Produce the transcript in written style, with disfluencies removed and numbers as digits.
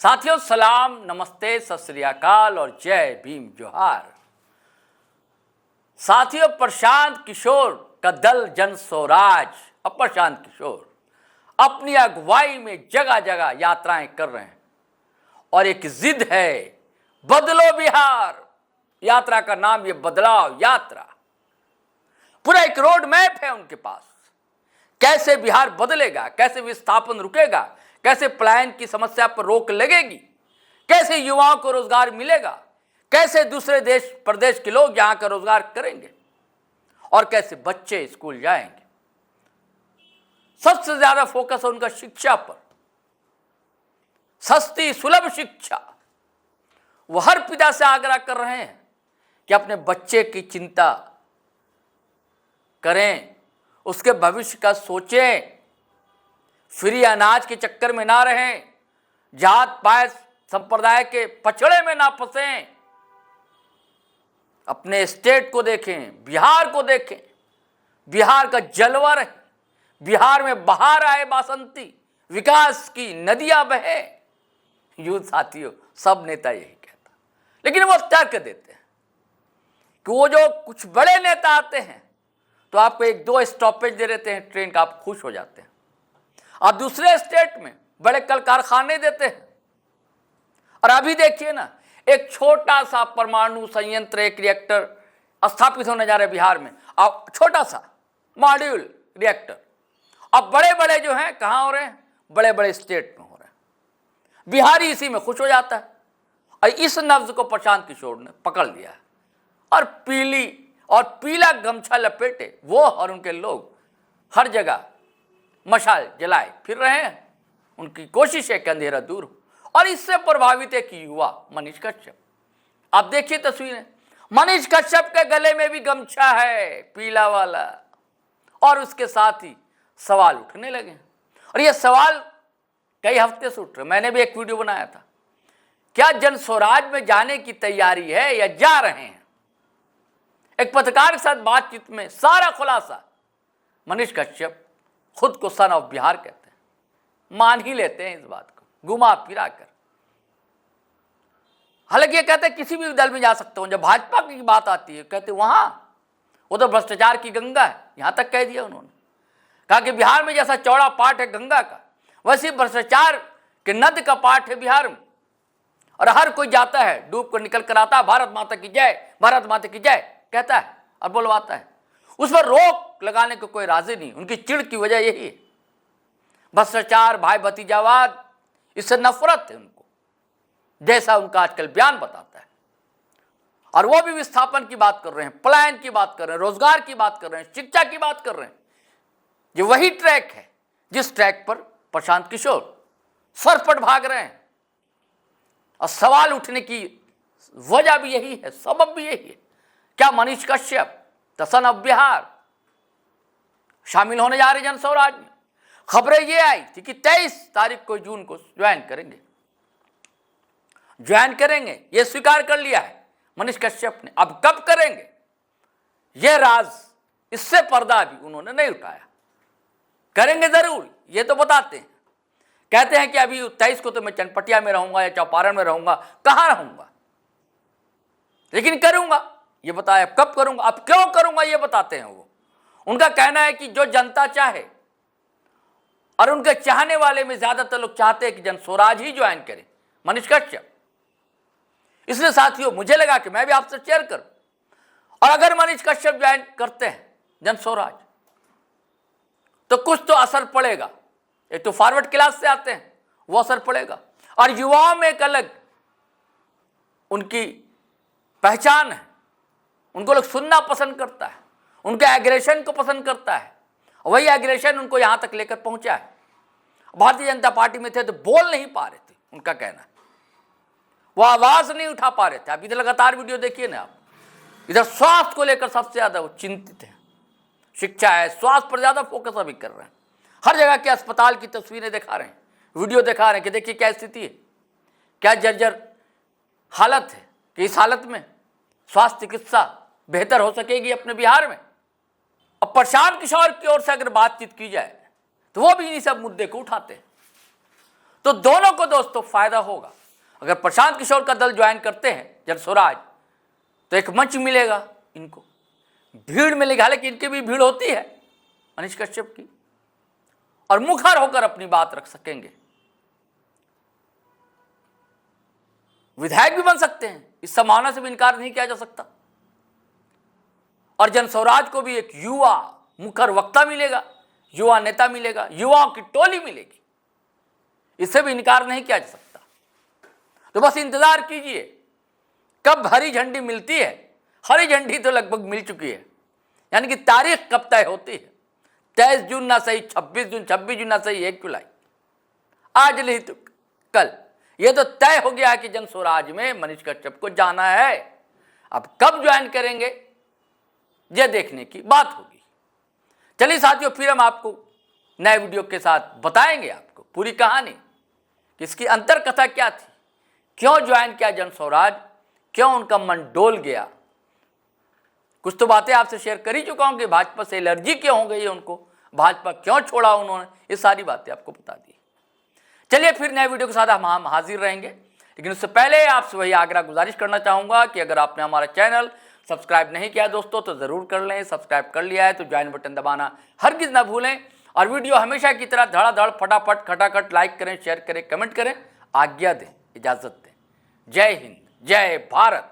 साथियों सलाम, नमस्ते, सत श्री अकाल और जय भीम जोहार। साथियों प्रशांत किशोर का दल जन स्वराज, अब प्रशांत किशोर अपनी अगुवाई में जगह जगह यात्राएं कर रहे हैं और एक जिद है, बदलो बिहार। यात्रा का नाम ये बदलाव यात्रा, पूरा एक रोड मैप है उनके पास। कैसे बिहार बदलेगा, कैसे विस्थापन रुकेगा, कैसे पलायन की समस्या पर रोक लगेगी, कैसे युवाओं को रोजगार मिलेगा, कैसे दूसरे देश प्रदेश के लोग यहां का रोजगार करेंगे और कैसे बच्चे स्कूल जाएंगे। सबसे ज्यादा फोकस है उनका शिक्षा पर, सस्ती सुलभ शिक्षा। वो हर पिता से आग्रह कर रहे हैं कि अपने बच्चे की चिंता करें, उसके भविष्य का सोचें, फ्री अनाज के चक्कर में ना रहें, जात पात संप्रदाय के पछड़े में ना फंसें। अपने स्टेट को देखें, बिहार को देखें। बिहार का जलवा रहे, बिहार में बहार आए बासंती, विकास की नदियां बहे। यूथ साथियों, सब नेता यही कहता, लेकिन वो तर्क देते हैं कि वो जो कुछ बड़े नेता आते हैं तो आपको एक दो स्टॉपेज दे देते हैं ट्रेन का, आप खुश हो जाते हैं। आप दूसरे स्टेट में बड़े कल कारखाने देते हैं। और अभी देखिए ना, एक छोटा सा परमाणु संयंत्र, एक रिएक्टर स्थापित होने जा रहा है बिहार में। अब छोटा सा मॉड्यूल रिएक्टर, अब बड़े बड़े जो हैं कहाँ हो रहे हैं, बड़े बड़े स्टेट में हो रहे हैं। बिहारी इसी में खुश हो जाता है और इस नब्ज को प्रशांत किशोर ने पकड़ लिया है और पीला गमछा लपेटे वो और उनके लोग हर जगह मशाल जलाए फिर रहे हैं। उनकी कोशिश है कि अंधेरा दूर हो और इससे प्रभावित एक युवा मनीष कश्यप। आप देखिए तस्वीरें, मनीष कश्यप के गले में भी गमछा है पीला वाला और उसके साथ ही सवाल उठने लगे और ये सवाल कई हफ्ते से उठ रहे। मैंने भी एक वीडियो बनाया था, क्या जन स्वराज में जाने की तैयारी है या जा रहे हैं। एक पत्रकार के साथ बातचीत में सारा खुलासा, मनीष कश्यप खुद को सन ऑफ बिहार कहते हैं, मान ही लेते हैं इस बात को घुमा फिरा कर। हालांकि ये कहते हैं किसी भी दल में जा सकते हो। जब भाजपा की बात आती है कहते वहां वो तो भ्रष्टाचार की गंगा है, यहां तक कह दिया उन्होंने। कहा कि बिहार में जैसा चौड़ा पाट है गंगा का, वैसे भ्रष्टाचार के नद का पाट है बिहार में। और हर कोई जाता है डूब कर निकल कर आता है, भारत माता की जय, भारत माता की जय कहता है और बुलवाता है। उस पर रोक लगाने को कोई राजी नहीं। उनकी चिढ़ की वजह यही है, भ्रष्टाचार, भाई भतीजावाद, इससे नफरत है उनको, जैसा उनका आजकल बयान बताता है। और वो भी विस्थापन की बात कर रहे हैं, पलायन की बात कर रहे हैं, रोजगार की बात कर रहे हैं, शिक्षा की बात कर रहे हैं। ये वही ट्रैक है जिस ट्रैक पर प्रशांत किशोर सरपट भाग रहे हैं। और सवाल उठने की वजह भी यही है, सबब भी यही है। क्या Manish Kashyap the son of Bihar शामिल होने जा रहे जन स्वराज में? खबरें ये आई थी कि 23 तारीख को जून को ज्वाइन करेंगे, ये स्वीकार कर लिया है मनीष कश्यप ने। अब कब करेंगे ये राज, इससे पर्दा भी उन्होंने नहीं उठाया। करेंगे जरूर, ये तो बताते हैं। कहते हैं कि अभी 23 को तो मैं चनपटिया में रहूंगा या चौपारण में रहूंगा, कहां रहूंगा, लेकिन करूंगा ये बताया। कब करूंगा, अब क्यों करूंगा ये बताते हैं वो। उनका कहना है कि जो जनता चाहे, और उनके चाहने वाले में ज्यादातर लोग चाहते हैं कि जन स्वराज ही ज्वाइन करे मनीष कश्यप। इसलिए साथियों मुझे लगा कि मैं भी आपसे शेयर करूं। और अगर मनीष कश्यप ज्वाइन करते हैं जन स्वराज तो कुछ तो असर पड़ेगा। एक तो फॉरवर्ड क्लास से आते हैं, वो असर पड़ेगा। और युवाओं में एक अलग उनकी पहचान है, उनको लोग सुनना पसंद करता है, उनके एग्रेशन को पसंद करता है। वही एग्रेशन उनको यहां तक लेकर पहुंचा है। भारतीय जनता पार्टी में थे तो बोल नहीं पा रहे थे, उनका कहना है वो आवाज नहीं उठा पा रहे थे। अभी तो लगातार वीडियो देखिए ना आप, इधर स्वास्थ्य को लेकर सबसे ज्यादा वो चिंतित है। शिक्षा है, स्वास्थ्य पर ज्यादा फोकस अभी कर रहे हैं। हर जगह के अस्पताल की तस्वीरें दिखा रहे हैं, वीडियो दिखा रहे हैं कि देखिए क्या स्थिति है, क्या जर्जर हालत है, कि इस हालत में स्वास्थ्य चिकित्सा बेहतर हो सकेगी अपने बिहार में। अब प्रशांत किशोर की ओर से अगर बातचीत की जाए तो वो भी इन्हीं सब मुद्दे को उठाते हैं। तो दोनों को दोस्तों फायदा होगा। अगर प्रशांत किशोर का दल ज्वाइन करते हैं जनस्वराज तो एक मंच मिलेगा, इनको भीड़ मिलेगी, हालांकि इनकी भी भीड़ होती है मनीष कश्यप की, और मुखर होकर अपनी बात रख सकेंगे, विधायक भी बन सकते हैं, इस संभावना से भी इनकार नहीं किया जा सकता। और जनस्वराज को भी एक युवा मुखर वक्ता मिलेगा, युवा नेता मिलेगा, युवाओं की टोली मिलेगी, इससे भी इनकार नहीं किया जा सकता। तो बस इंतजार कीजिए कब हरी झंडी मिलती है। हरी झंडी तो लगभग मिल चुकी है, यानी कि तारीख कब तय होती है, 23 जून ना सही 26 जून, 26 जून ना सही 1 जुलाई, आज नहीं तो कल ये तो तय हो गया कि जनस्वराज में मनीष कश्यप को जाना है। अब कब ज्वाइन करेंगे ये देखने की बात होगी। चलिए साथियों, फिर हम आपको नए वीडियो के साथ बताएंगे आपको पूरी कहानी कि इसकी अंतर कथा क्या थी, क्यों ज्वाइन किया जनस्वराज, क्यों उनका मन डोल गया। कुछ तो बातें आपसे शेयर कर ही चुका हूं कि भाजपा से एलर्जी क्यों हो गई है उनको, भाजपा क्यों छोड़ा उन्होंने, ये सारी बातें आपको बता दी। चलिए फिर नए वीडियो के साथ हम हाजिर रहेंगे, लेकिन उससे पहले आपसे वही आग्रह गुजारिश करना चाहूंगा कि अगर आपने हमारा चैनल सब्सक्राइब नहीं किया दोस्तों तो जरूर कर लें। सब्सक्राइब कर लिया है तो ज्वाइन बटन दबाना हरगिज ना भूलें, और वीडियो हमेशा की तरह धड़ाधड़ फटाफट खटाखट लाइक करें, शेयर करें, कमेंट करें। आज्ञा दें, इजाजत दें। जय हिंद, जय भारत।